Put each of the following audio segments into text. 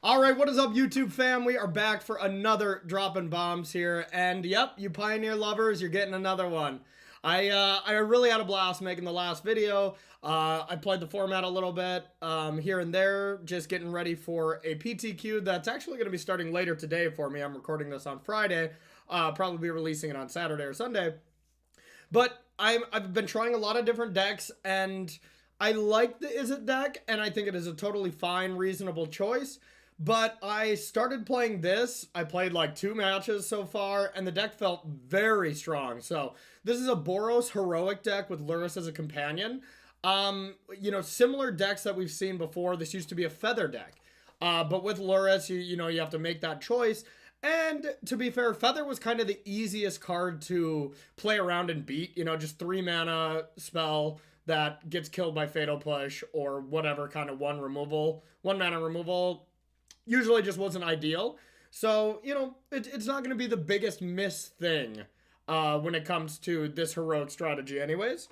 All right, what is up, YouTube fam? We are back for another dropping bombs here, and yep, you Pioneer lovers, you're getting another one. I really had a blast making the last video. I played the format a little bit here and there, just getting ready for a PTQ that's actually going to be starting later today for me. I'm recording this on Friday, probably be releasing it on Saturday or Sunday. But I've been trying a lot of different decks, and I like the Izzet deck, and I think it is a totally fine, reasonable choice. But I started playing this. I played like 2 matches so far, and the deck felt very strong. So this is a Boros heroic deck with Lurrus as a companion. You know, similar decks that we've seen before. This used to be a feather deck. But with Lurrus, you have to make that choice. And to be fair, Feather was kind of the easiest card to play around and beat. You know, just 3 mana spell that gets killed by Fatal Push or whatever kind of 1 mana removal. Usually just wasn't ideal. So, you know, it's not going to be the biggest miss thing when it comes to this heroic strategy anyways.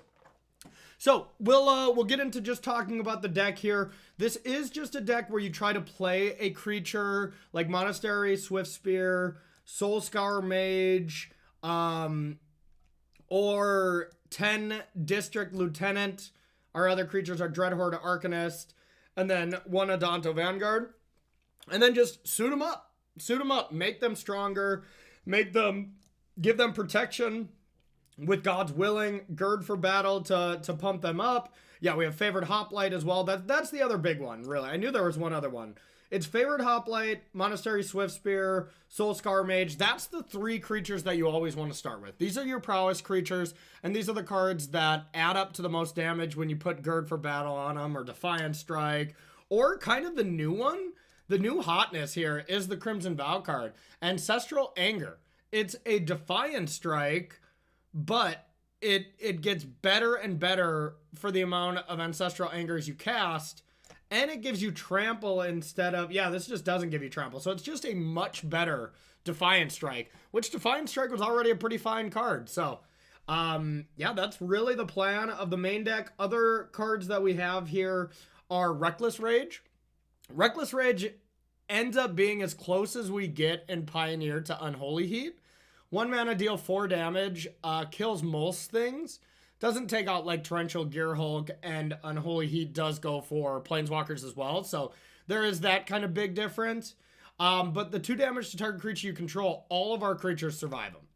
So, we'll get into just talking about the deck here. This is just a deck where you try to play a creature like Monastery, Swift Spear, Soul Scour Mage, or 10 District Lieutenant. Our other creatures are Dreadhorde Arcanist, and then 1 Adanto Vanguard. And then just suit them up. Suit them up. Make them stronger. Give them protection with God's Willing. Gird for Battle to pump them up. Yeah, we have Favored Hoplite as well. That's the other big one, really. I knew there was one other one. It's Favored Hoplite, Monastery Swift Spear, Soul Scar Mage. That's the 3 creatures that you always want to start with. These are your prowess creatures, and these are the cards that add up to the most damage when you put Gird for Battle on them, or Defiant Strike, or kind of the new one. The new hotness here is the Crimson Vow card, Ancestral Anger. It's a Defiant Strike, but it gets better and better for the amount of Ancestral Angers you cast, and it gives you Trample instead of, yeah, this just doesn't give you Trample. So it's just a much better Defiant Strike, which Defiant Strike was already a pretty fine card. So, yeah, that's really the plan of the main deck. Other cards that we have here are Reckless Rage. Reckless Rage ends up being as close as we get in Pioneer to Unholy Heat. 1 mana, deal 4 damage, kills most things. Doesn't take out like Torrential Gearhulk, and Unholy Heat does go for Planeswalkers as well. So there is that kind of big difference. But the 2 damage to target creature you control, all of our creatures survive them.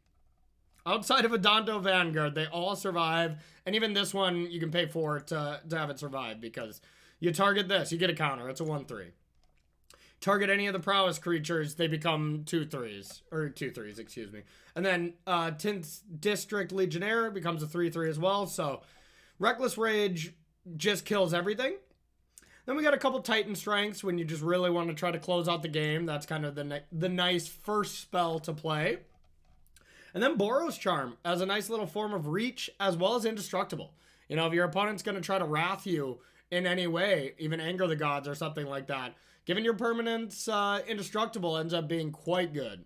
Outside of Adanto Vanguard, they all survive. And even this one, you can pay 4 to have it survive, because you target this, you get a counter. It's a 1/3. Target any of the prowess creatures, they become 2/3s. Or 2/3s, excuse me. And then 10th District Legionnaire becomes a 3/3 as well. So Reckless Rage just kills everything. Then we got a couple Titan Strengths when you just really want to try to close out the game. That's kind of the nice first spell to play. And then Boros Charm as a nice little form of reach, as well as indestructible. You know, if your opponent's going to try to wrath you in any way, even Anger the Gods or something like that, giving your permanents indestructible ends up being quite good.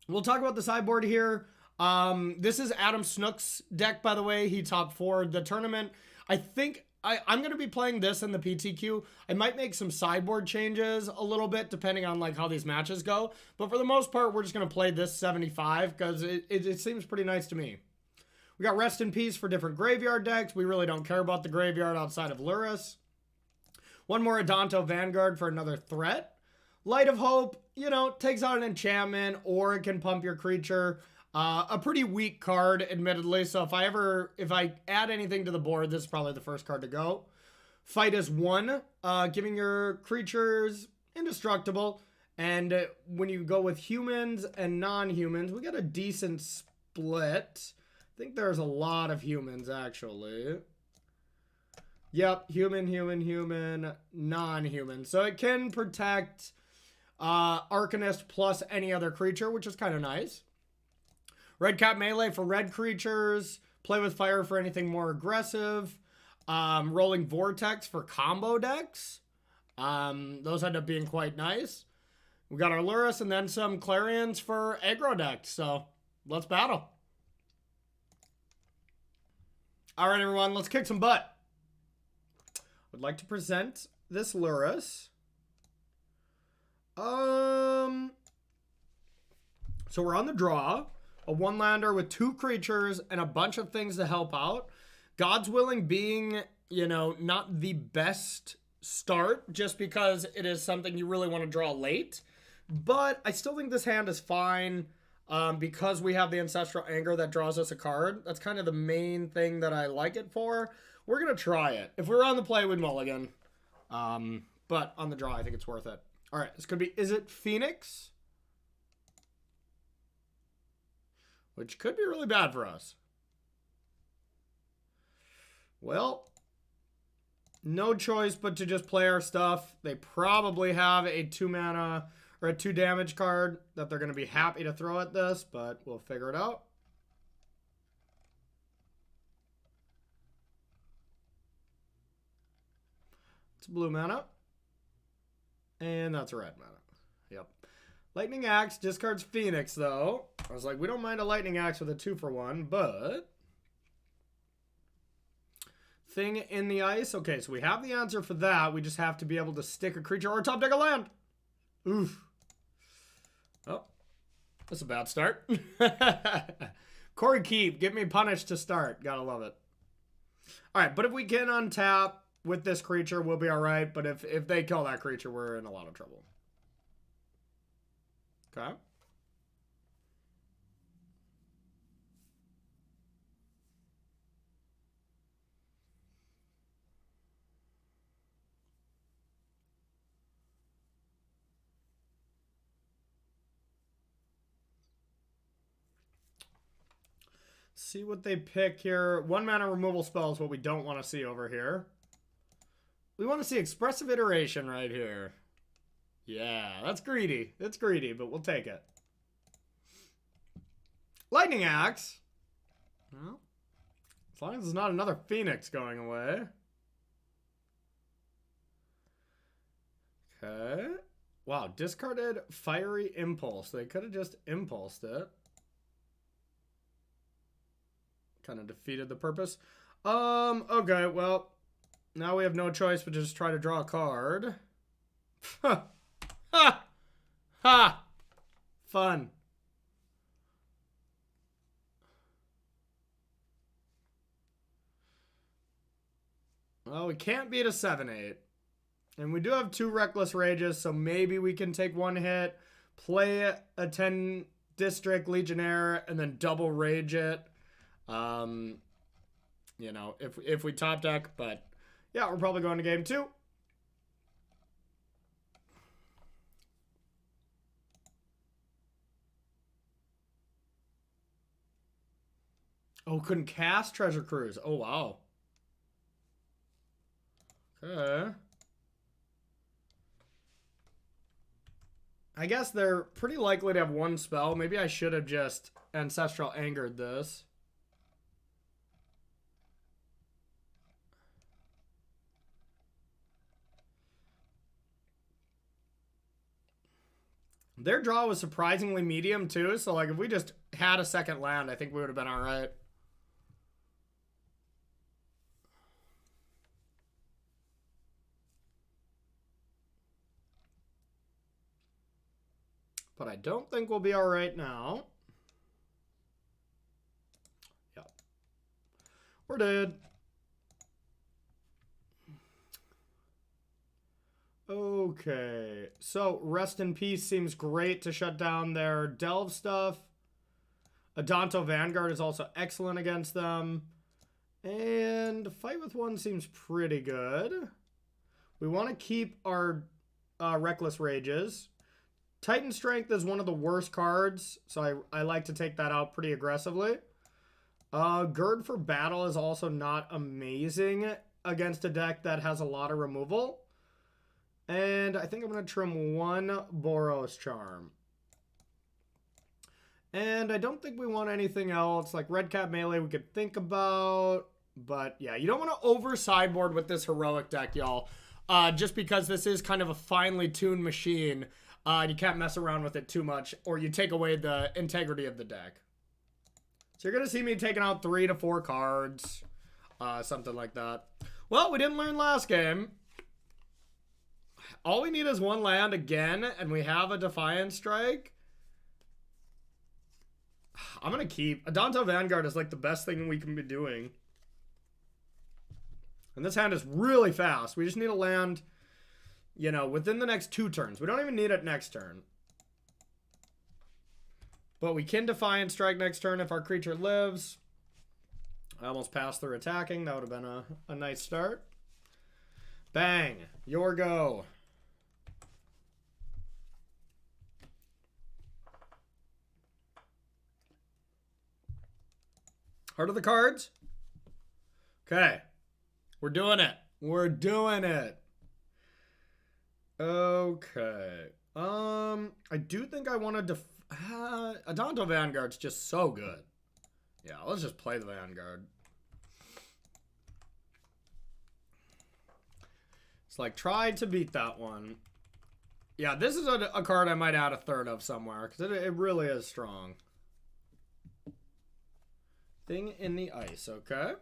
We'll talk about the sideboard here. This is Adam Snook's deck, by the way. He top 4 the tournament. I think I'm going to be playing this in the PTQ. I might make some sideboard changes a little bit, depending on like how these matches go. But for the most part, we're just going to play this 75, because it seems pretty nice to me. We got Rest in Peace for different graveyard decks. We really don't care about the graveyard outside of Lurrus. 1 more Adanto Vanguard for another threat. Light of Hope, you know, takes out an enchantment, or it can pump your creature. A pretty weak card, admittedly. So if I add anything to the board, this is probably the first card to go. Fight is 1, giving your creatures indestructible. And when you go with humans and non-humans, we got a decent split. I think there's a lot of humans, actually. Yep, human, non-human. So it can protect Arcanist plus any other creature, which is kind of nice. Red Cap Melee for red creatures. Play with Fire for anything more aggressive. Rolling Vortex for combo decks. Those end up being quite nice. We got our Lurrus and then some Clarions for aggro decks. So let's battle. All right, everyone, let's kick some butt. Would like to present this Lurrus. So we're on the draw. A 1-lander with 2 creatures and a bunch of things to help out. God's Willing being, you know, not the best start just because it is something you really want to draw late. But I still think this hand is fine because we have the Ancestral Anger that draws us a card. That's kind of the main thing that I like it for. We're going to try it. If we were on the play, we'd mulligan. But on the draw, I think it's worth it. All right, this could be Izzet Phoenix, which could be really bad for us. Well, no choice but to just play our stuff. They probably have a 2-mana or a 2 damage card that they're going to be happy to throw at this, but we'll figure it out. It's blue mana. And that's a red mana. Yep. Lightning Axe discards Phoenix, though. I was like, we don't mind a Lightning Axe with a 2-for-1, but... Thing in the ice. Okay, so we have the answer for that. We just have to be able to stick a creature or top deck a land. Oof. Oh, that's a bad start. Corey Keep, get me punished to start. Gotta love it. All right, but if we can untap with this creature, we'll be all right. But if they kill that creature, we're in a lot of trouble. Okay. See what they pick here. 1-mana removal spell is what we don't want to see over here. We want to see Expressive Iteration right here. Yeah, that's greedy. It's greedy, but we'll take it. Lightning Axe. Well, as long as there's not another Phoenix going away. Okay. Wow, discarded Fiery Impulse. They could have just impulsed it. Kind of defeated the purpose. Okay, well, now we have no choice but just try to draw a card. Ha! Ha! Ha! Fun. Well, we can't beat a 7/8. And we do have 2 Reckless Rages, so maybe we can take 1 hit, play a 10 District Legionnaire, and then double rage it. You know, if we top deck, but yeah, we're probably going to game 2. Oh, couldn't cast Treasure Cruise. Oh, wow. Okay. I guess they're pretty likely to have 1 spell. Maybe I should have just Ancestral Angered this. Their draw was surprisingly medium, too. So, like, if we just had a second land, I think we would have been all right. But I don't think we'll be all right now. Yep. We're dead. Okay, so Rest in Peace seems great to shut down their Delve stuff. Adanto Vanguard is also excellent against them. And Fight with One seems pretty good. We want to keep our Reckless Rages. Titan Strength is one of the worst cards, so I like to take that out pretty aggressively. Gird for Battle is also not amazing against a deck that has a lot of removal. And I think I'm going to trim 1 Boros Charm. And I don't think we want anything else. Like Red Cap Melee we could think about. But yeah, you don't want to over sideboard with this heroic deck, y'all. Just because this is kind of a finely tuned machine. You can't mess around with it too much, or you take away the integrity of the deck. So you're going to see me taking out 3 to 4 cards. Something like that. Well, we didn't learn last game. All we need is one land again, and we have a Defiant Strike. I'm going to keep. Adonto Vanguard is like the best thing we can be doing. And this hand is really fast. We just need a land, you know, within the next 2 turns. We don't even need it next turn. But we can Defiant Strike next turn if our creature lives. I almost passed through attacking. That would have been a nice start. Bang. Your go. Heart of the cards. Okay. We're doing it. We're doing it. Okay. I do think I want to Adonto Vanguard's just so good. Yeah, let's just play the Vanguard. It's like, try to beat that one. Yeah, this is a card I might add a third of somewhere, because it really is strong. Thing in the ice, okay.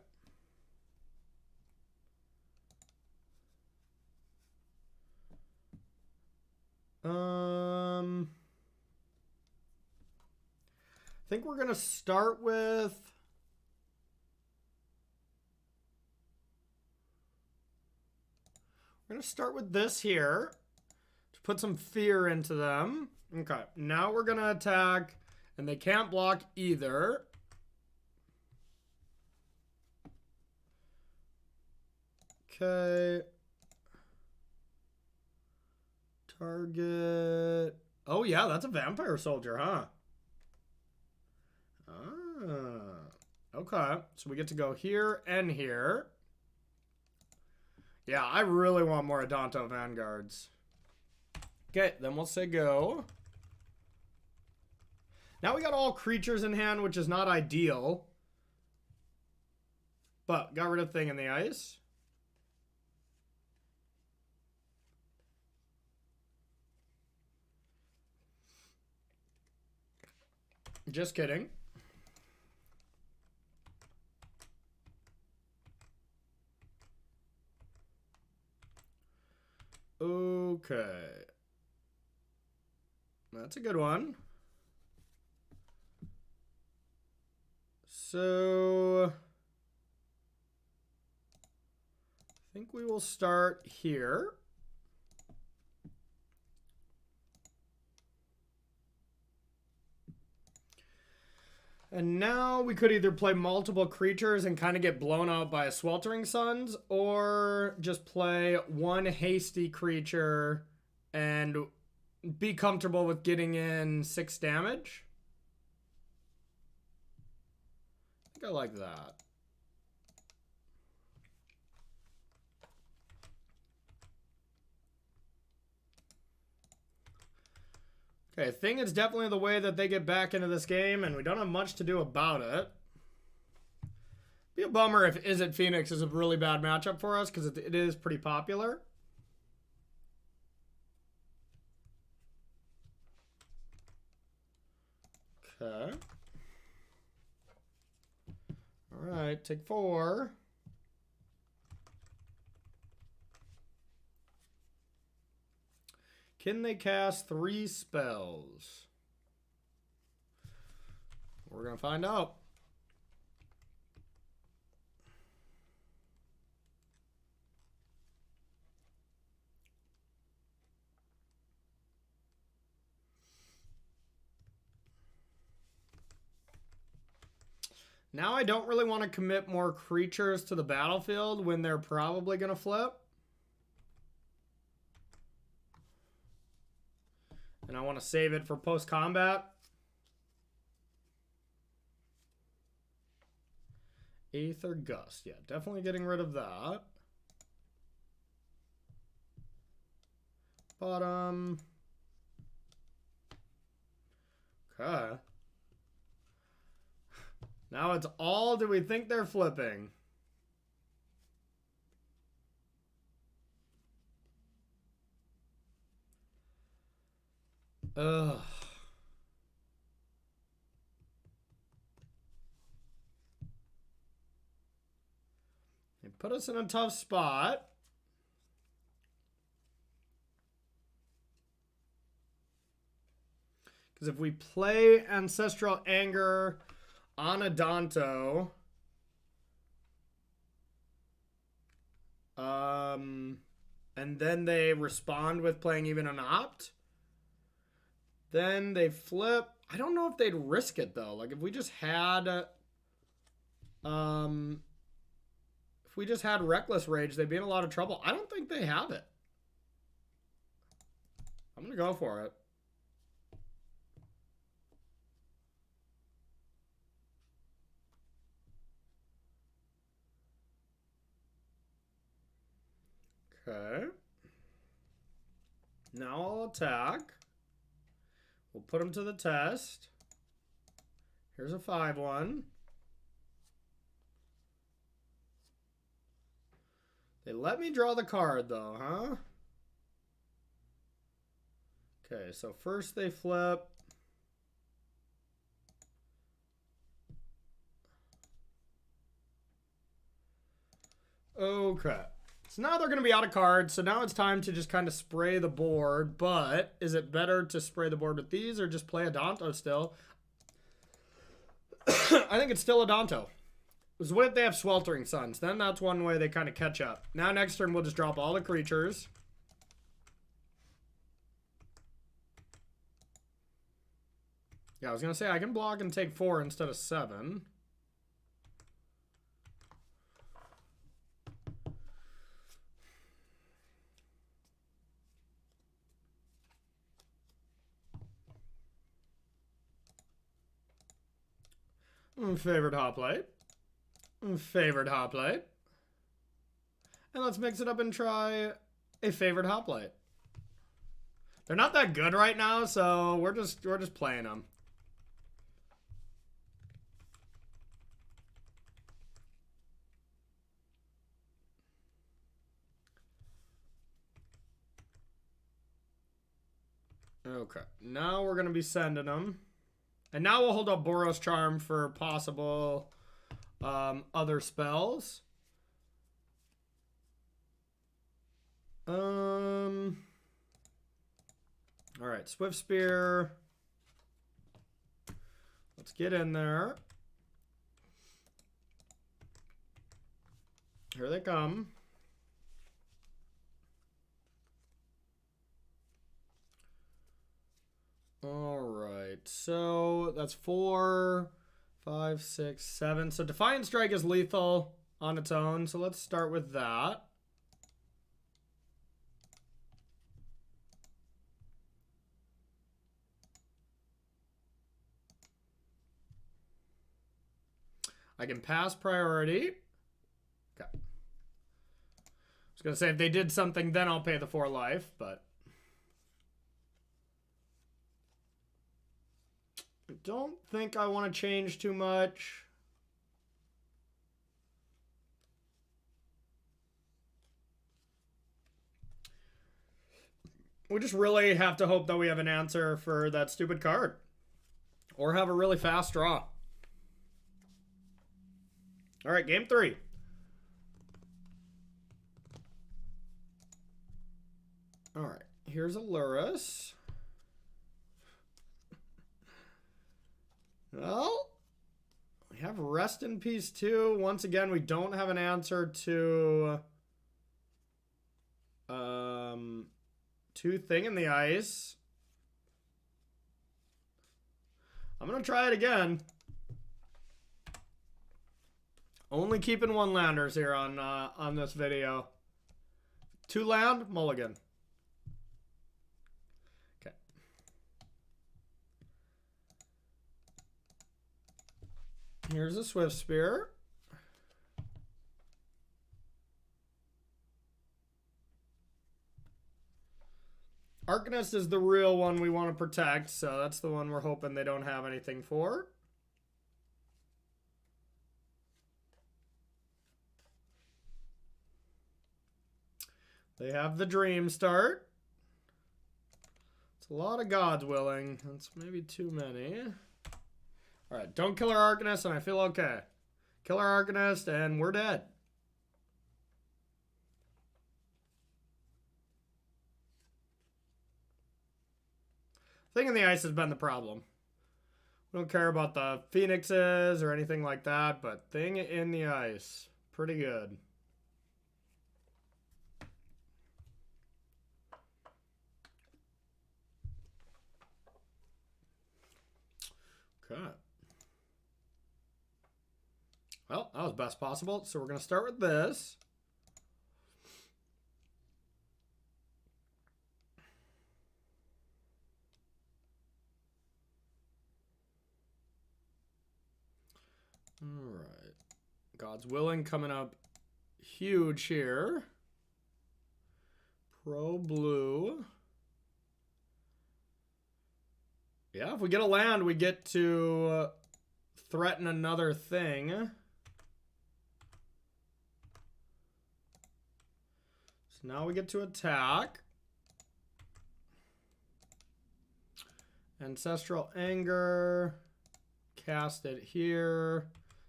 I think we're gonna start with this here to put some fear into them. Okay, now we're gonna attack, and they can't block either. Okay. Target. Oh yeah, that's a vampire soldier, huh? Okay, so we get to go here and here. Yeah, I really want more Adonto Vanguards. Okay, then we'll say go. Now we got all creatures in hand, which is not ideal. But got rid of thing in the ice. Just kidding. Okay. That's a good one. So I think we will start here. And now we could either play multiple creatures and kind of get blown out by a Sweltering Suns, or just play one hasty creature and be comfortable with getting in 6 damage. I think I like that. Okay, Thing is definitely the way that they get back into this game, and we don't have much to do about it. Be a bummer if Izzet Phoenix is a really bad matchup for us, because it is pretty popular. Okay. Alright, take 4. Can they cast 3 spells? We're going to find out. Now I don't really want to commit more creatures to the battlefield when they're probably going to flip. And I want to save it for post-combat. Aether Gust. Yeah, definitely getting rid of that. Bottom. Okay. Now it's all, do we think they're flipping? Ugh. They put us in a tough spot. Because if we play Ancestral Anger on Adanto, and then they respond with playing even an Opt, then they flip. I don't know if they'd risk it though. Like if we just had Reckless Rage, they'd be in a lot of trouble. I don't think they have it. I'm gonna go for it. Okay. Now I'll attack. We'll put him to the test. Here's a 5-1. They let me draw the card though, huh? Okay, so first they flip. Okay. So now they're going to be out of cards, so now it's time to just kind of spray the board, but is it better to spray the board with these or just play Adanto still? I think it's still Adanto. Because what if they have Sweltering Suns? Then that's one way they kind of catch up. Now next turn we'll just drop all the creatures. Yeah, I was going to say I can block and take 4 instead of 7. Favored Hoplite. Favored Hoplite. And let's mix it up and try a Favored Hoplite. They're not that good right now, so we're just playing them. Okay, now we're going to be sending them. And now we'll hold up Boros Charm for possible other spells. All right, Swift Spear. Let's get in there. Here they come. All right, so that's 4, 5, 6, 7. So Defiant Strike is lethal on its own, so let's start with that. I can pass priority. Okay. I was going to say if they did something, then I'll pay the 4 life, but I don't think I want to change too much. We just really have to hope that we have an answer for that stupid card. Or have a really fast draw. All right, game 3. All right, here's a Lurrus. Well, we have Rest in Peace too. Once again, we don't have an answer to 2 Thing in the Ice. I'm going to try it again. Only keeping 1 landers here on this video. 2 land, mulligan. Okay. Here's a Swift Spear. Arcanist is the real one we want to protect, so that's the one we're hoping they don't have anything for. They have the Dream Start. It's a lot of God's Willing. That's maybe too many. All right, don't kill our Arcanist, and I feel okay. Kill our Arcanist, and we're dead. Thing in the ice has been the problem. We don't care about the phoenixes or anything like that, but thing in the ice, pretty good. Okay. Well, that was best possible. So we're going to start with this. All right. God's willing coming up huge here. Pro blue. Yeah, if we get a land, we get to threaten another thing. So now we get to attack. Ancestral Anger. Cast it here.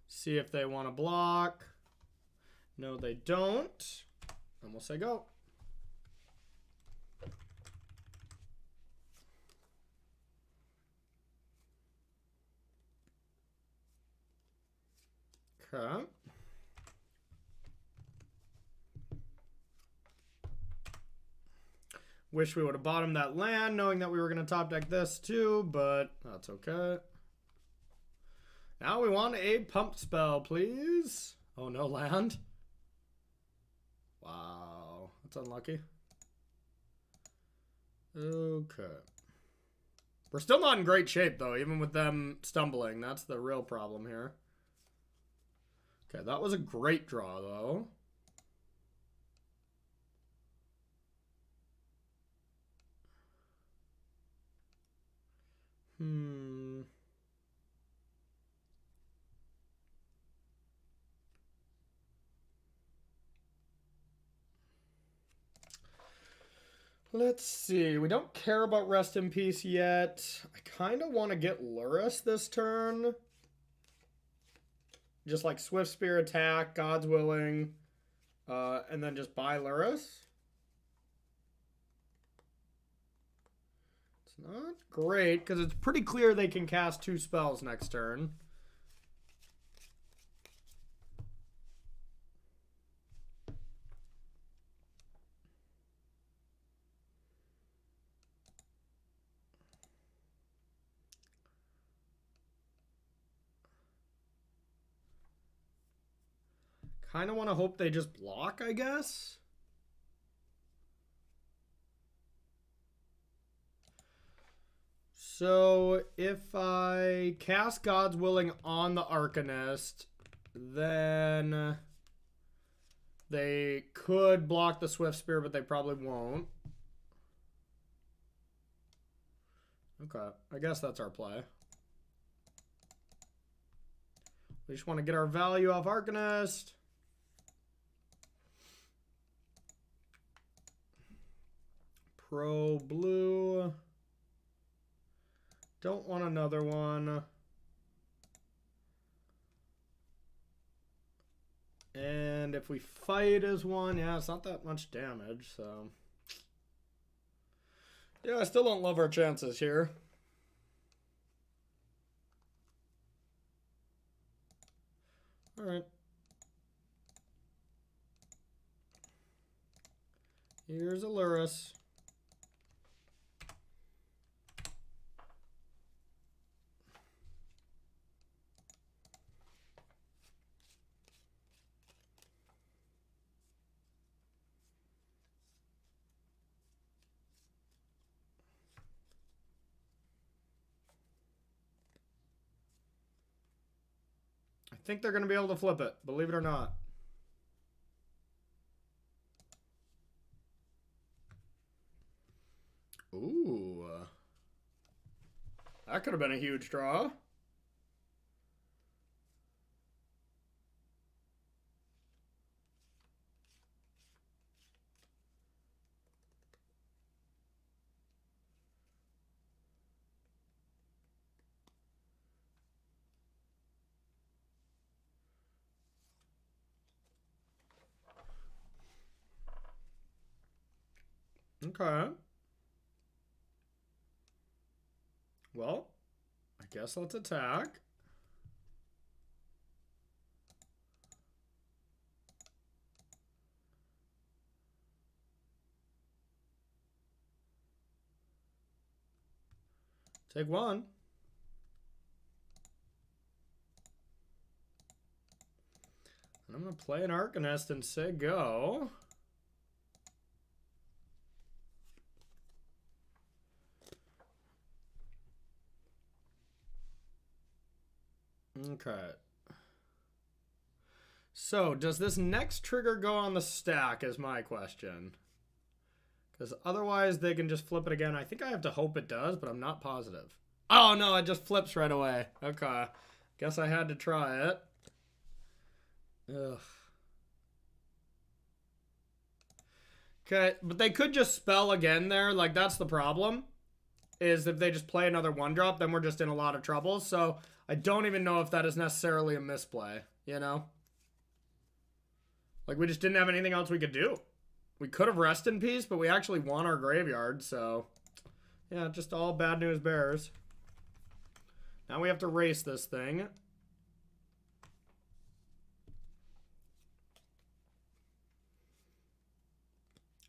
See if they want to block. No, they don't. And we'll say go. Okay. Wish we would have bottomed that land, knowing that we were going to top deck this too, but that's okay. Now we want a pump spell, please. Oh, no land. Wow, that's unlucky. Okay. We're still not in great shape, though, even with them stumbling. That's the real problem here. Okay, that was a great draw, though. Let's see. We don't care about Rest in Peace yet. I kind of want to get Lurrus this turn. Just like Swift Spear attack, God's willing, and then just buy Lurrus. It's not great because it's pretty clear they can cast 2 spells next turn. Kind of want to hope they just block, I guess. So if I cast God's Willing on the Arcanist, then they could block the Swift Spear, but they probably won't. Okay, I guess that's our play. We just want to get our value off Arcanist. Pro blue. Don't want another one. And if we fight as one, yeah, it's not that much damage, so. Yeah, I still don't love our chances here. All right. Here's a Lurrus. I think they're going to be able to flip it, believe it or not. Ooh. That could have been a huge draw. Okay. Well, I guess let's attack. Take one. And I'm going to play an Arcanist and say go. Okay. So, does this next trigger go on the stack is my question. Because otherwise they can just flip it again. I think I have to hope it does, but I'm not positive. Oh, no, it just flips right away. Okay. Guess I had to try it. Ugh. Okay, but they could just spell again there. Like, that's the problem. Is if they just play another 1-drop, then we're just in a lot of trouble. So, I don't even know if that is necessarily a misplay, you know? Like, we just didn't have anything else we could do. We could have Rest in Peace, but we actually won our graveyard, so... Yeah, just all bad news bears. Now we have to race this thing.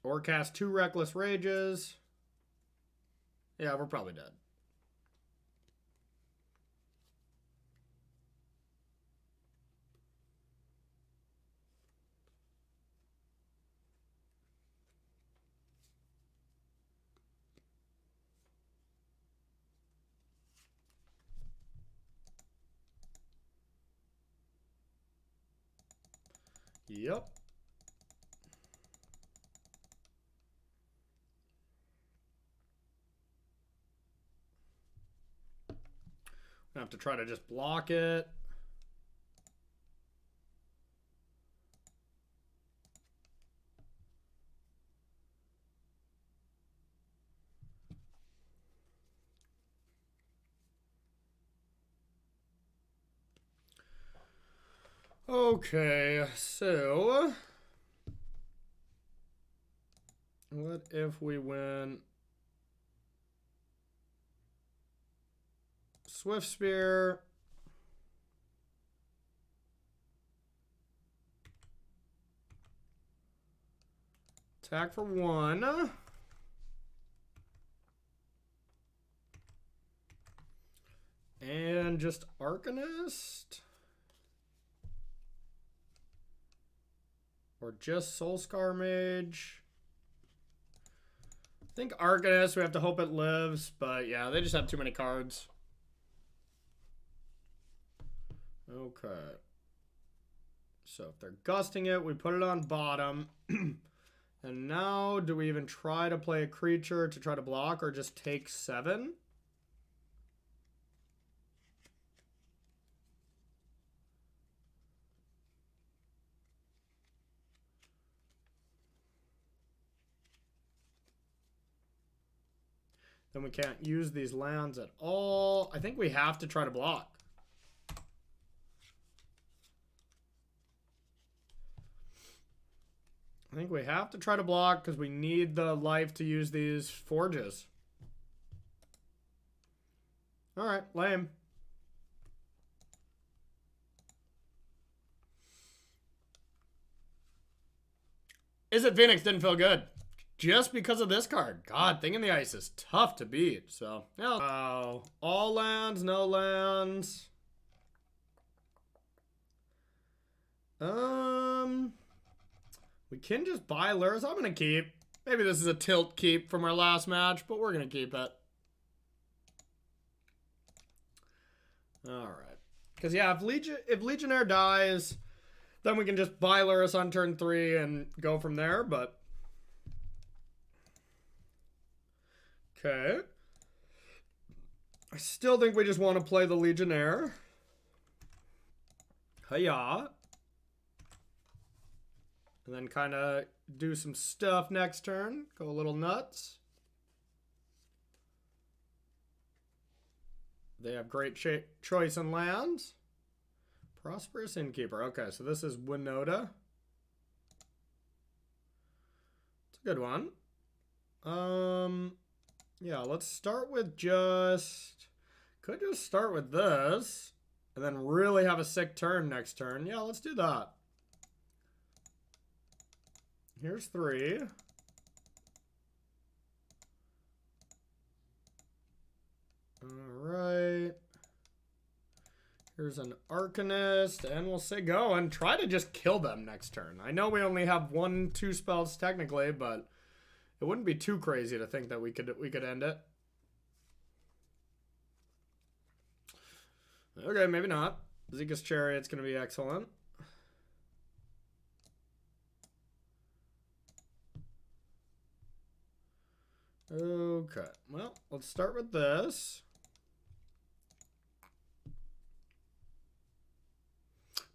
Or cast 2 Reckless Rages. Yeah, we're probably dead. Yep. I have to try to just block it. Okay, so what if we win Swift Spear? Attack for 1. And just Arcanist? Or just Soulscar Mage? I think Arcanist, we have to hope it lives, but yeah, they just have too many cards. Okay. So if they're gusting it, we put it on bottom. And now, do we even try to play a creature to try to block or just take 7? Then we can't use these lands at all. I think we have to try to block. I think we have to try to block because we need the life to use these forges. Alright, lame. Izzet Phoenix didn't feel good. Just because of this card. God, Thing in the Ice is tough to beat. So, yeah. Wow. All lands, no lands. We can just buy Lurrus. I'm going to keep. Maybe this is a tilt keep from our last match, but we're going to keep it. Alright. Because, yeah, if Legionnaire dies, then we can just buy Lurrus on turn 3 and go from there, but... Okay. I still think we just want to play the Legionnaire. Hiya. And then kind of do some stuff next turn. Go a little nuts. They have great choice in lands. Prosperous Innkeeper. Okay, so this is Winota. It's a good one. Yeah, let's start with just Could just start with this and then really have a sick turn next turn. Yeah, let's do that. Here's 3. Alright. Here's an Arcanist, and we'll say go and try to just kill them next turn. I know we only have 1-2 spells technically, but it wouldn't be too crazy to think that we could end it. Okay, maybe not. Zika's Chariot's gonna be excellent. Okay, well, let's start with this.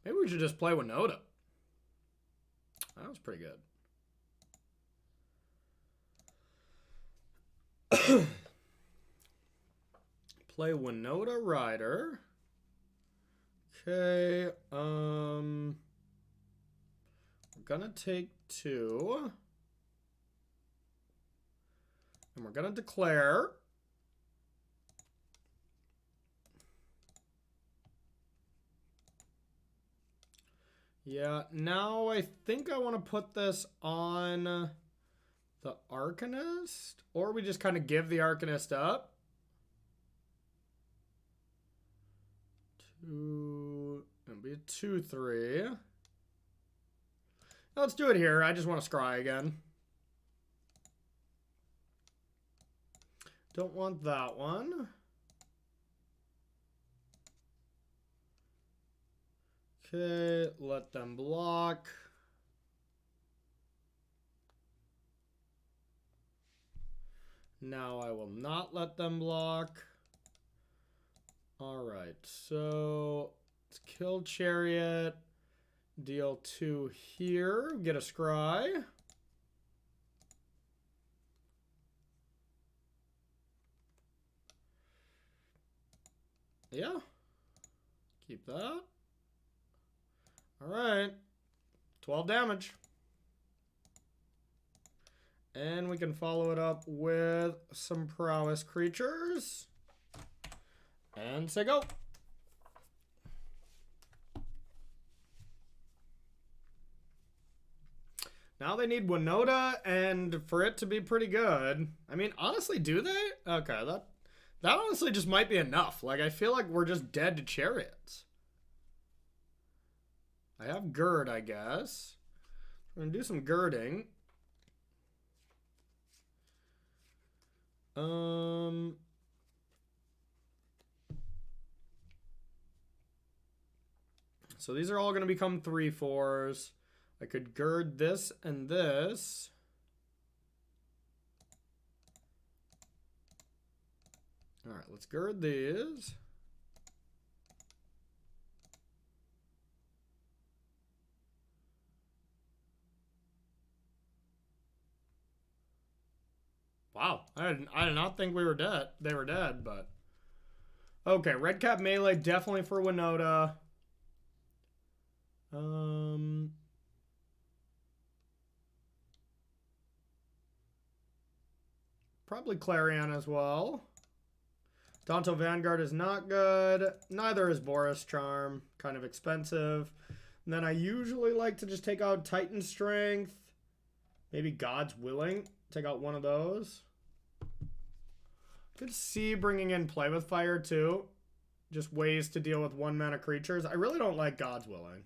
Maybe we should just play Winota. That was pretty good. Play Winota Rider. Okay, we're gonna take 2. And we're gonna declare. Yeah, now I think I want to put this on the Arcanist. Or we just kind of give the Arcanist up. 2, it'll be a 2-3. Let's do it here. I just want to scry again. Don't want that one. Okay, let them block. Now I will not let them block. All right, so let's kill Chariot. Deal 2 here. Get a scry. Yeah. Keep that. All right. 12 damage. And we can follow it up with some prowess creatures. And say go. Now they need Winota, and for it to be pretty good. I mean, honestly, do they? Okay, that honestly just might be enough. Like, I feel like we're just dead to Chariots. I have Gird, I guess. We're gonna do some girding. So these are all gonna become 3/4s. I could gird this and this. All right, let's gird these. Wow, I did not think we were dead. They were dead, but okay. Red cap melee definitely for Winota. Probably Clarion as well. Danto Vanguard is not good. Neither is Boros Charm. Kind of expensive. And then I usually like to just take out Titan Strength. Maybe God's Willing. Take out one of those. Could see bringing in Play with Fire too. Just ways to deal with 1-mana creatures. I really don't like God's Willing.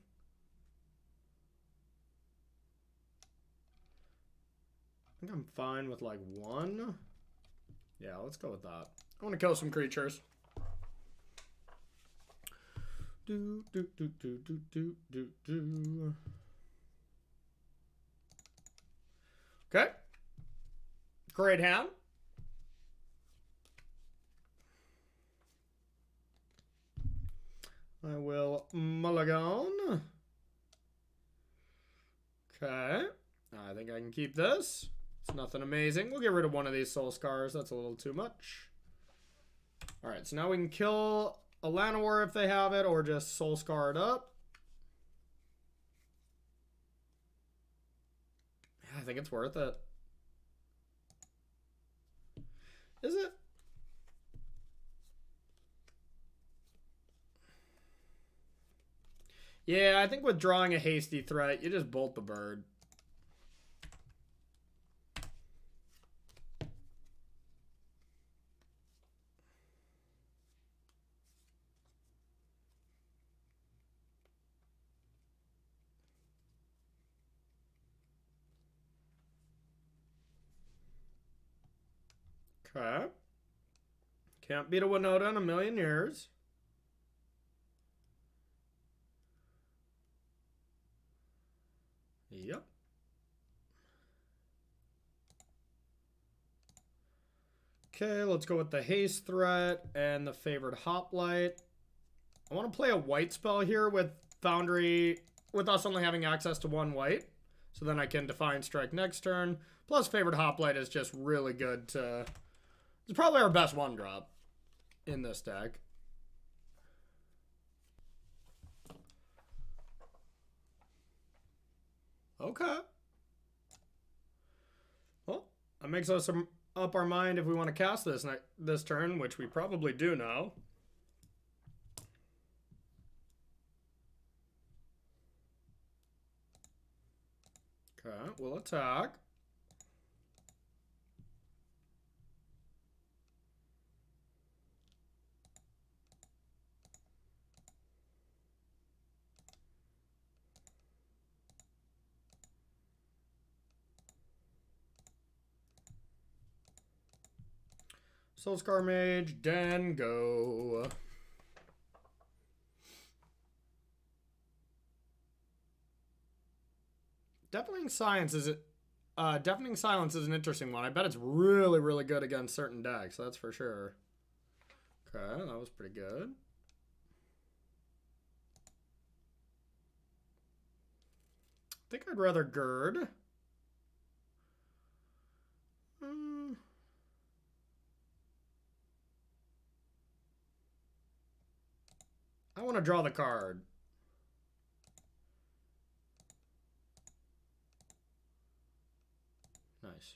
I think I'm fine with like 1. Yeah, let's go with that. I want to kill some creatures. Do. Okay. Great hand. I will mulligan. Okay. I think I can keep this. It's nothing amazing. We'll get rid of one of these soul scars. That's a little too much. All right, so now we can kill a Llanowar if they have it, or just soul scar it up. Yeah, I think it's worth it. Is it? Yeah, I think with drawing a hasty threat, you just bolt the bird. Okay. Can't beat a Winota in a million years. Yep. Okay, let's go with the haste threat and the favored hoplite. I want to play a white spell here with Foundry, with us only having access to one white. So then I can Defiant Strike next turn. Plus favored hoplite is just really good to... It's probably our best one drop in this deck. Okay. Well, that makes us up our mind if we want to cast this turn, which we probably do now. Okay, we'll attack. Soulscar Mage, Den, go. Deafening Silence is an interesting one. I bet it's really, really good against certain decks. That's for sure. Okay, that was pretty good. I think I'd rather Gird. I want to draw the card. Nice.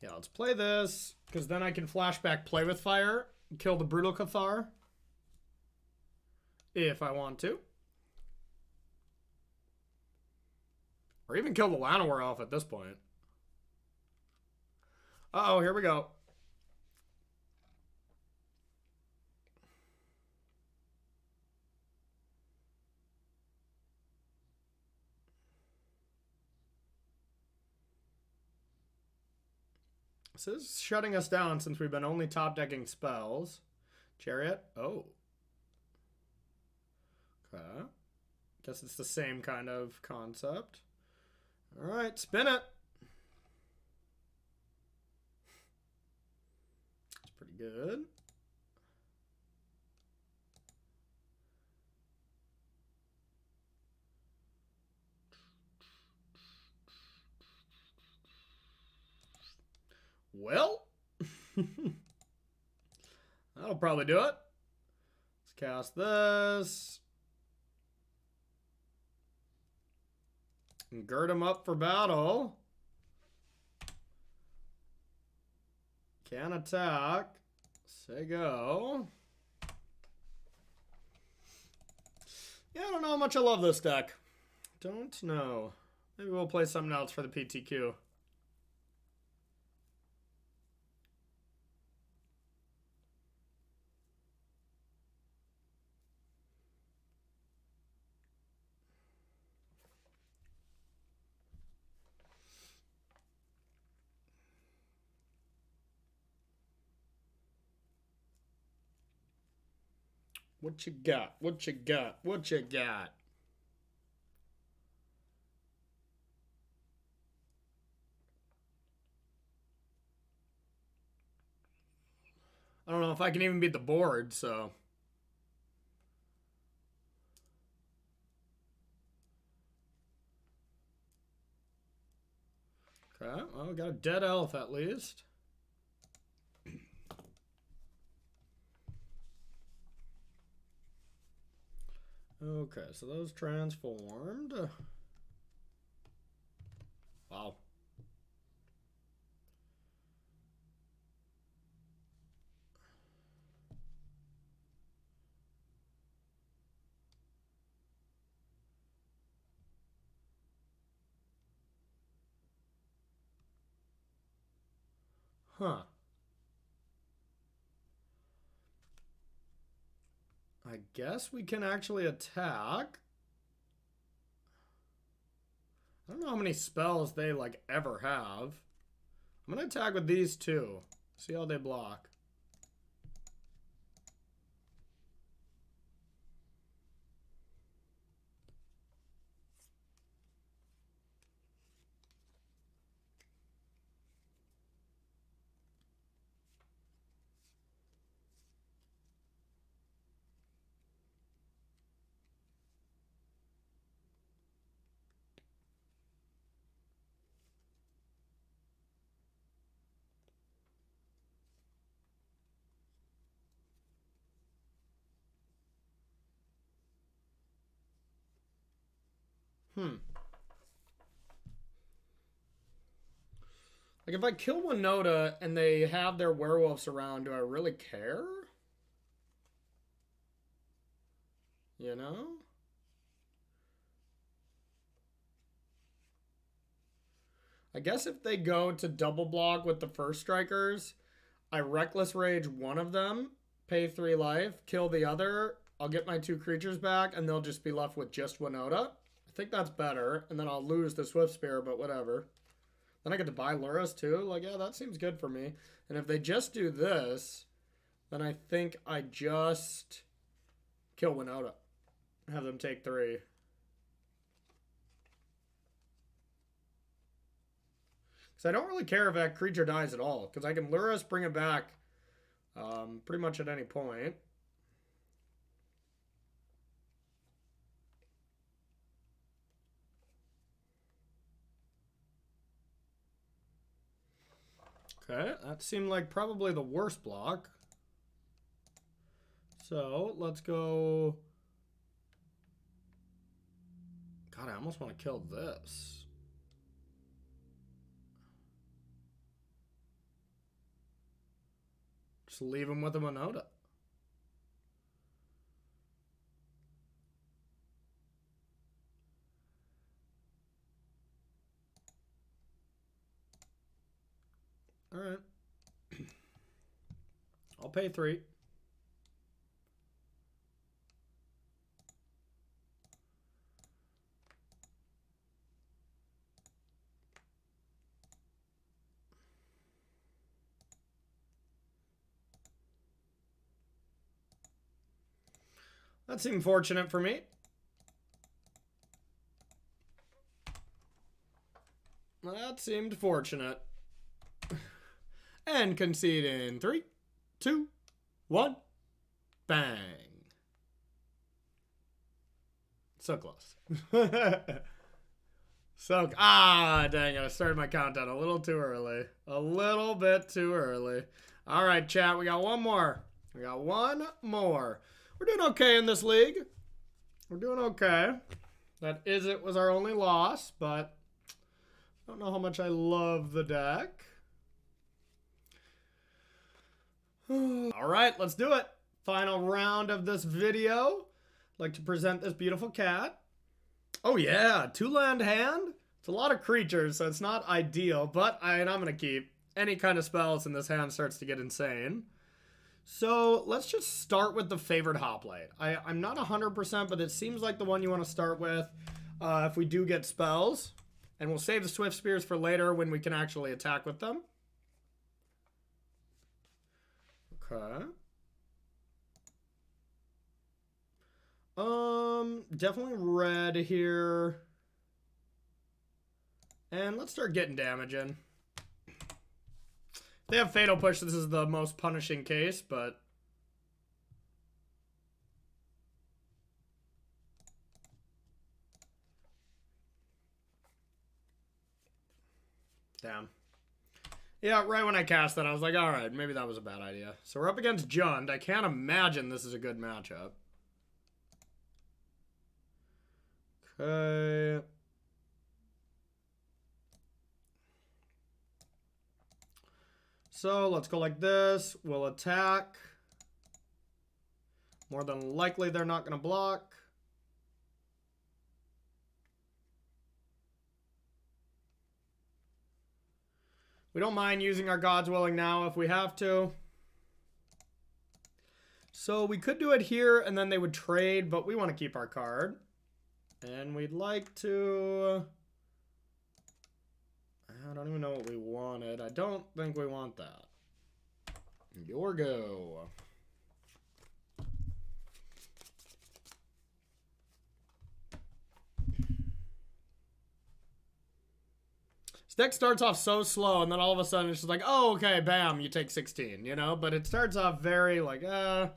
Yeah, let's play this, because then I can flashback Play with Fire, kill the Brutal Cathar, if I want to. Or even kill the Llanowar off at this point. Uh-oh, here we go. This is shutting us down since we've been only top decking spells. Chariot. Oh. Okay. Guess it's the same kind of concept. Alright, spin it. It's pretty good. Well, that'll probably do it. Let's cast this. And gird him up for battle. Can attack. Say go. Yeah, I don't know how much I love this deck. Don't know. Maybe we'll play something else for the PTQ. What you got? What you got? What you got? I don't know if I can even beat the board, so. Okay, well, we got a dead elf at least. Okay, so those transformed. Wow. Huh. I guess we can actually attack. I don't know how many spells they, like, ever have. I'm going to attack with these two. See how they block. Like, if I kill Winota and they have their werewolves around, do I really care? You know? I guess if they go to double block with the first strikers, I Reckless Rage one of them, pay 3 life, kill the other, I'll get my 2 creatures back, and they'll just be left with just Winota. I think that's better, and then I'll lose the Swift Spear, but whatever. Then I get to buy Lurrus too. Like, yeah, that seems good for me. And if they just do this, then I think I just kill Winota. Have them take 3. Because I don't really care if that creature dies at all. Because I can Lurrus, bring it back pretty much at any point. Okay, that seemed like probably the worst block. So, let's go... God, I almost want to kill this. Just leave him with a Winota. Alright. I'll pay 3. That seemed fortunate for me. That seemed fortunate. And concede in 3, 2, 1. Bang. So close. Dang it. I started my countdown a little too early. A little bit too early. All right, chat. We got one more. We got one more. We're doing okay in this league. We're doing okay. That Izzet was our only loss, but I don't know how much I love the deck. All right, let's do it. Final round of this video. I'd like to present this beautiful cat. Oh yeah, 2-land hand. It's a lot of creatures, so it's not ideal, but I'm going to keep any kind of spells and this hand starts to get insane. So let's just start with the favored hoplite. I'm not 100%, but it seems like the one you want to start with if we do get spells. And we'll save the Swift Spears for later when we can actually attack with them. Okay. Definitely red here. And let's start getting damage in. If they have Fatal Push, this is the most punishing case, but... Damn. Yeah, right when I cast that, I was like, alright, maybe that was a bad idea. So we're up against Jund. I can't imagine this is a good matchup. Okay. So let's go like this. We'll attack. More than likely, they're not going to block. We don't mind using our God's Willing now if we have to. So we could do it here and then they would trade, but we want to keep our card. And we'd like to... I don't even know what we wanted. I don't think we want that. Your go. This deck starts off so slow, and then all of a sudden it's just like, oh, okay, bam, you take 16, you know? But it starts off very like, I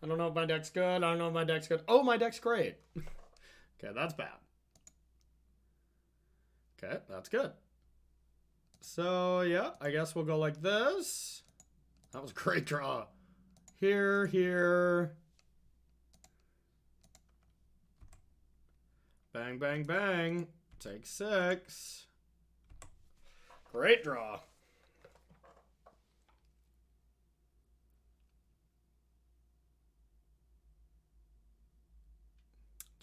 don't know if my deck's good. I don't know if my deck's good. Oh, my deck's great. Okay, that's bad. Okay, that's good. So, yeah, I guess we'll go like this. That was a great draw. Here, here. Bang, bang, bang. Take 6. Great draw.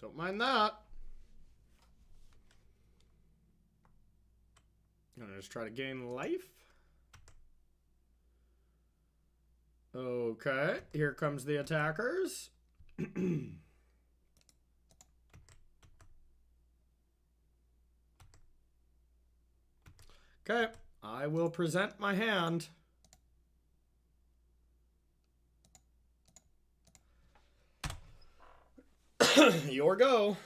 Don't mind that. I'm gonna just try to gain life. Okay, here comes the attackers. Okay, I will present my hand. Your go.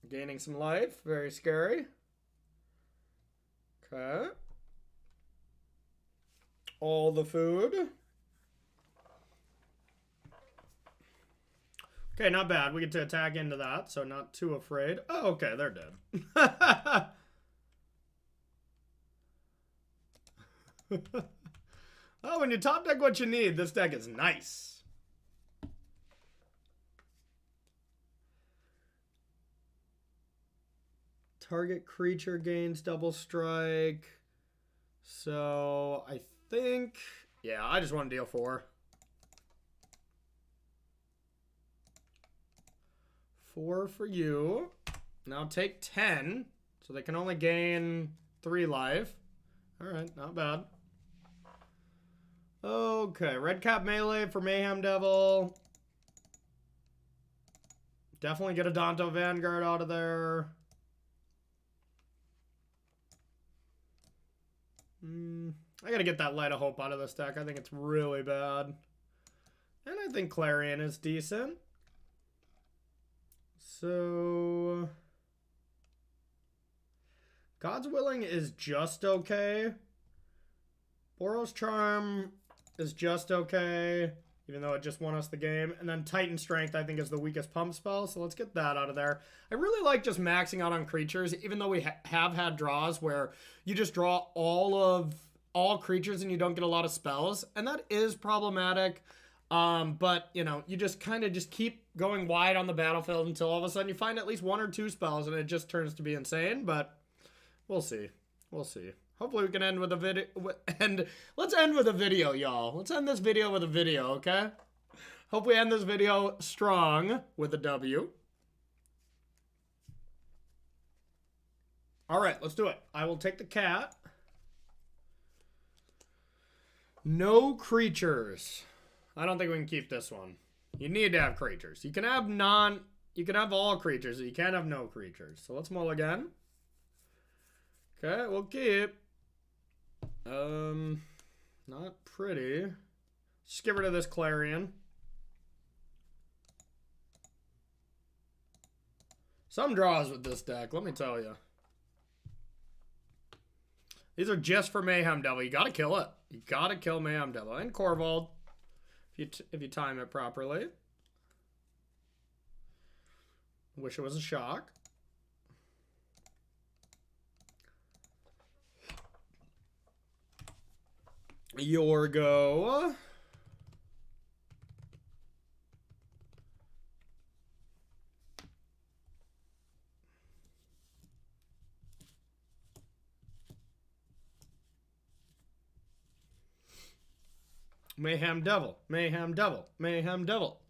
Gaining some life, very scary. Okay. All the food. Okay, not bad. We get to attack into that, so not too afraid. Oh, okay, they're dead. Oh, when you top deck what you need, this deck is nice. Target creature gains double strike. So, I think... Yeah, I just want to deal 4. 4 for you. Now take 10. So they can only gain 3 life. Alright, not bad. Okay, red cap melee for Mayhem Devil. Definitely get a Danto Vanguard out of there. I gotta get that Light of Hope out of this deck. I think it's really bad. And I think Clarion is decent. So... God's Willing is just okay. Boros Charm is just okay, even though it just won us the game. And then Titan Strength, I think, is the weakest pump spell, so let's get that out of there. I really like just maxing out on creatures, even though we have had draws where you just draw all creatures and you don't get a lot of spells, and that is problematic. But, you know, you just kind of just keep going wide on the battlefield until all of a sudden you find at least 1 or 2 spells, and it just turns to be insane, but we'll see. We'll see. Hopefully we can end with a video. Let's end with a video, y'all. Let's end this video with a video, okay? Hope we end this video strong with a W. All right, let's do it. I will take the cat. No creatures. I don't think we can keep this one. You need to have creatures. You can have all creatures. You can't have no creatures. So let's mull again. Okay, we'll keep. Not pretty. Just get rid of this Clarion. Some draws with this deck, let me tell you. These are just for Mayhem Devil. You gotta kill it. You gotta kill Mayhem Devil. And Corvold, if you time it properly. Wish it was a shock. Your go. Mayhem Devil. Mayhem Devil. Mayhem Devil.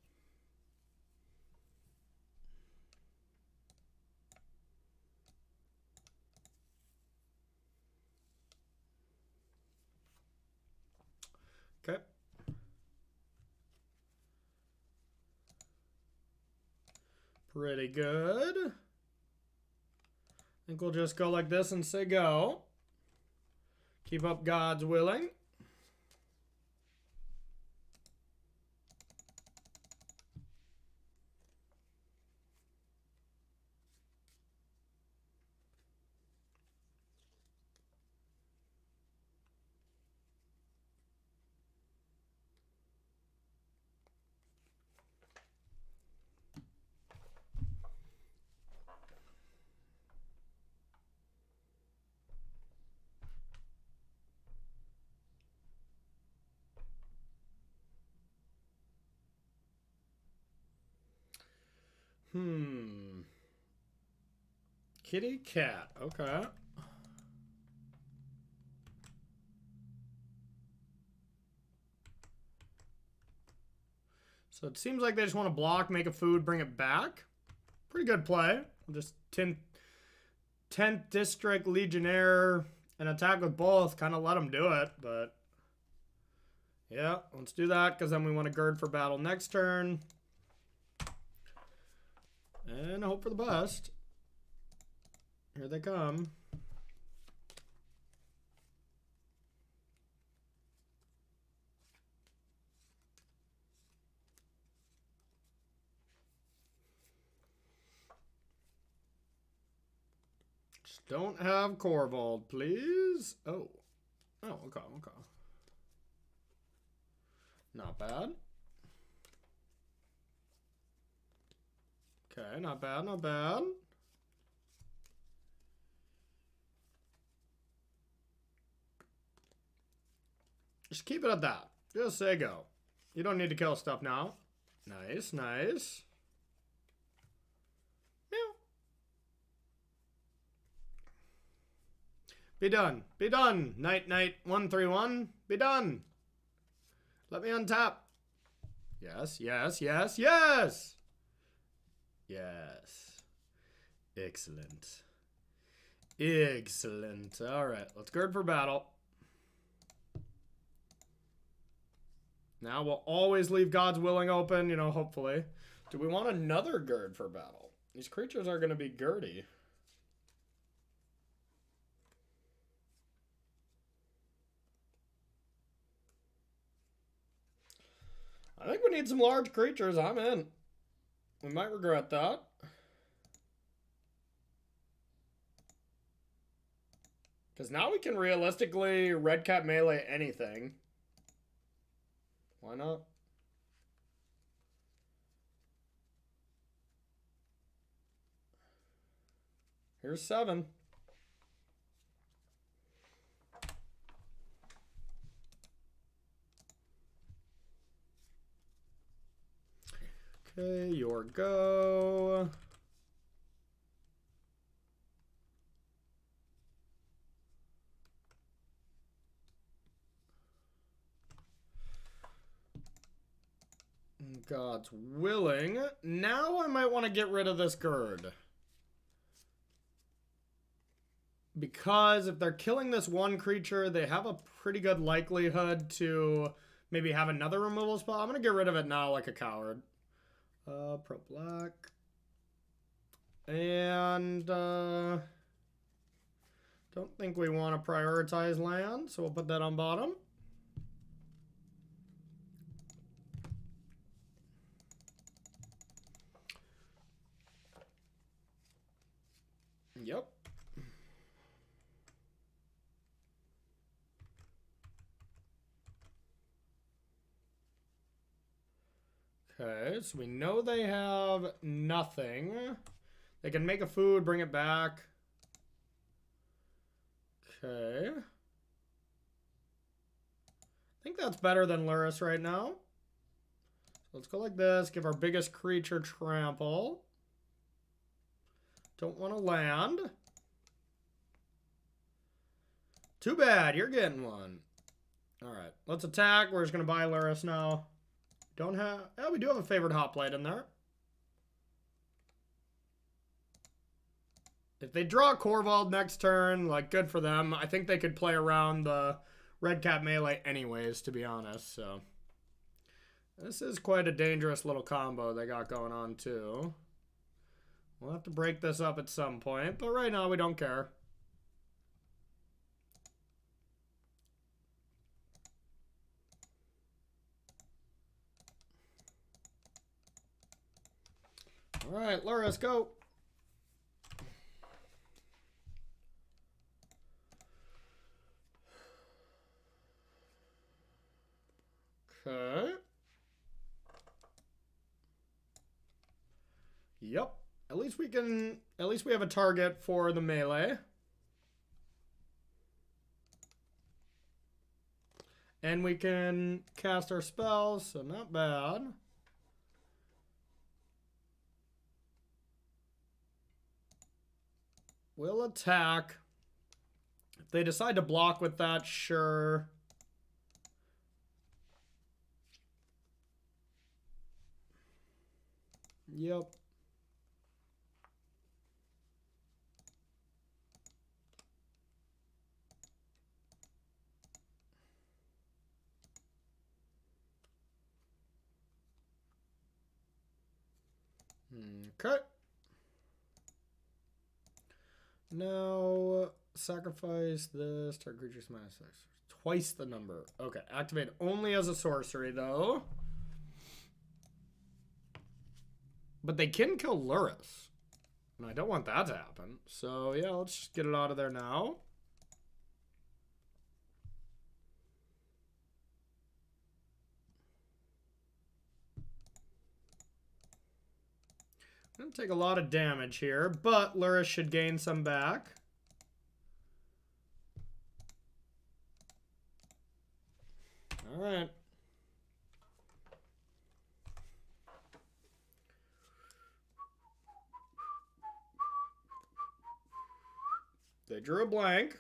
Okay. Pretty good. I think we'll just go like this and say go. Keep up God's willing. Kitty cat. Okay. So it seems like they just want to block, make a food, bring it back. Pretty good play. Just 10th District Legionnaire and attack with both. Kind of let them do it, but yeah, let's do that because then we want to gird for battle next turn. And hope for the best. Here they come. Just don't have Corvold, please. Oh. Oh, okay, okay. Not bad. Okay, not bad, not bad. Just keep it at that. Just say go. You don't need to kill stuff now. Nice, nice. Meow. Be done. Be done. Night, night, 131. Be done. Let me untap. Yes, yes, yes, yes. Yes. Excellent. Excellent. All right, let's gird for battle. Now we'll always leave God's willing open, you know, hopefully. Do we want another gird for battle? These creatures are going to be girdy. I think we need some large creatures. I'm in. We might regret that. Because now we can realistically red cap melee anything. Why not? Here's 7. Okay, your go. God's willing. Now I might want to get rid of this gird. Because if they're killing this one creature, they have a pretty good likelihood to maybe have another removal spell. I'm going to get rid of it now like a coward. Pro black. And don't think we want to prioritize land, so we'll put that on bottom. Yep. Okay, so we know they have nothing. They can make a food, bring it back. Okay. I think that's better than Lurrus right now. So let's go like this. Give our biggest creature trample. Don't want to land. Too bad, you're getting one. Alright, let's attack. We're just going to buy Lurrus now. Don't have... Yeah, we do have a favorite hoplite in there. If they draw Corvald next turn, like, good for them. I think they could play around the red cap melee anyways, to be honest, so... This is quite a dangerous little combo they got going on, too. We'll have to break this up at some point, but right now we don't care. Alright, Lurrus, go! Okay. Yep. At least we have a target for the melee. And we can cast our spells, so not bad. We'll attack. If they decide to block with that, sure. Yep. Okay. Now, sacrifice this. Target creature's minus 6. Twice the number. Okay, activate only as a sorcery, though. But they can kill Lurrus. And I don't want that to happen. So, yeah, let's just get it out of there now. Gonna take a lot of damage here, but Lurrus should gain some back. Alright. They drew a blank.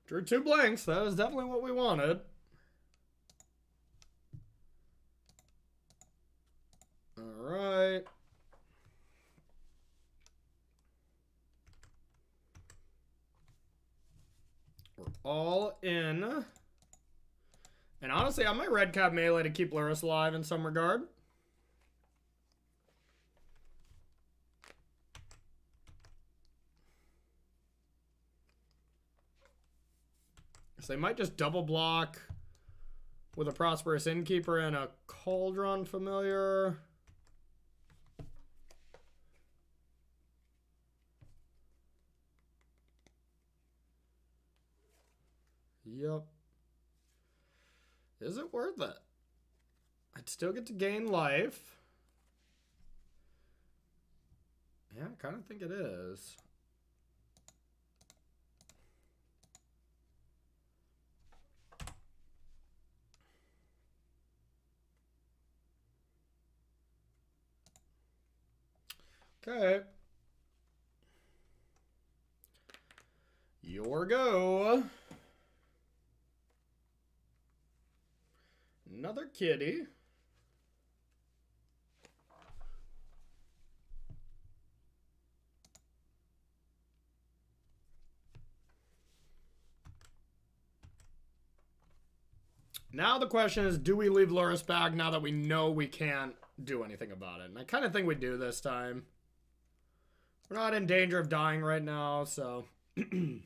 Drew 2 blanks. That is definitely what we wanted. Alright. We're all in. And honestly, I might red cap melee to keep Lurrus alive in some regard. So they might just double block with a Prosperous Innkeeper and a Cauldron Familiar. Yep. Is it worth it? I'd still get to gain life. Yeah, I kind of think it is. Okay. Your go. Another kitty. Now the question is, do we leave Lurrus back now that we know we can't do anything about it? And I kind of think we do this time. We're not in danger of dying right now, so we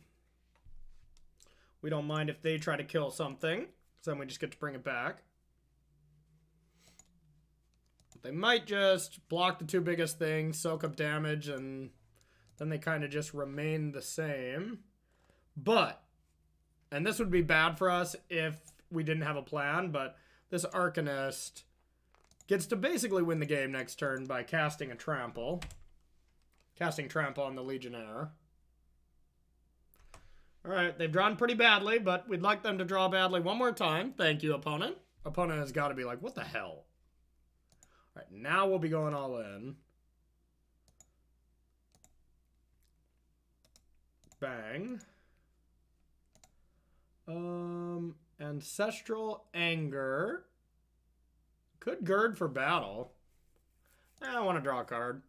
don't mind if they try to kill something. So then we just get to bring it back. They might just block the 2 biggest things, soak up damage, and then they kind of just remain the same. But, and this would be bad for us if we didn't have a plan, but this Arcanist gets to basically win the game next turn by casting a Trample. Casting Trample on the Legionnaire. Alright, they've drawn pretty badly, but we'd like them to draw badly one more time. Thank you, opponent. Opponent has got to be like, what the hell? Alright, now we'll be going all in. Bang. Ancestral Anger. Could Gird for battle. I want to draw a card.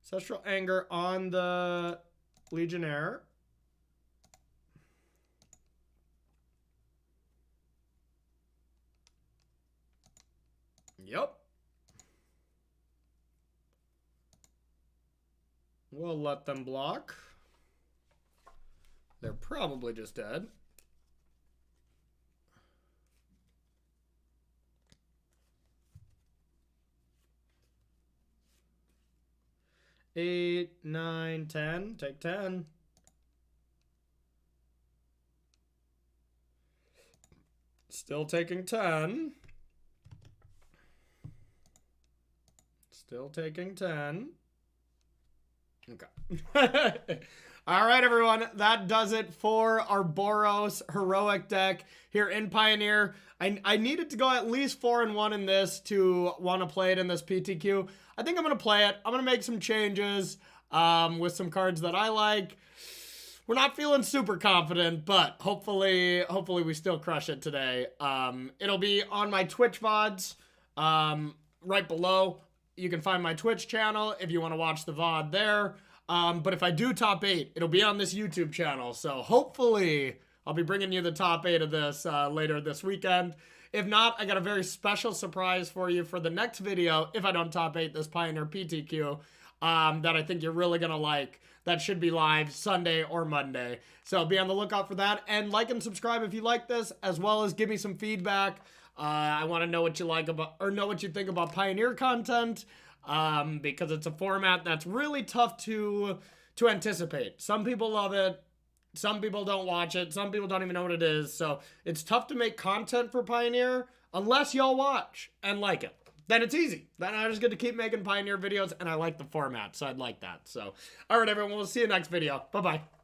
Ancestral Anger on the Legionnaire. Yep. We'll let them block. They're probably just dead. Eight, 9, 10. Take 10. Still taking 10. Still taking 10. Okay. All right, everyone. That does it for our Boros heroic deck here in Pioneer. I needed to go at least 4-1 in this to want to play it in this PTQ. I think I'm going to play it. I'm going to make some changes with some cards that I like. We're not feeling super confident, but hopefully we still crush it today. It'll be on my Twitch VODs right below. You can find my Twitch channel if you want to watch the VOD there. But if I do top 8, it'll be on this YouTube channel. So hopefully I'll be bringing you the top 8 of this later this weekend. If not, I got a very special surprise for you for the next video if I don't top 8 this Pioneer PTQ that I think you're really going to like. That should be live Sunday or Monday. So be on the lookout for that. And like and subscribe if you like this, as well as give me some feedback. I want to know what you like about, or know what you think about Pioneer content. Because it's a format that's really tough to anticipate. Some people love it. Some people don't watch it. Some people don't even know what it is. So it's tough to make content for Pioneer unless y'all watch and like it. Then it's easy. Then I just get to keep making Pioneer videos and I like the format. So I'd like that. So, all right, everyone. We'll see you next video. Bye-bye.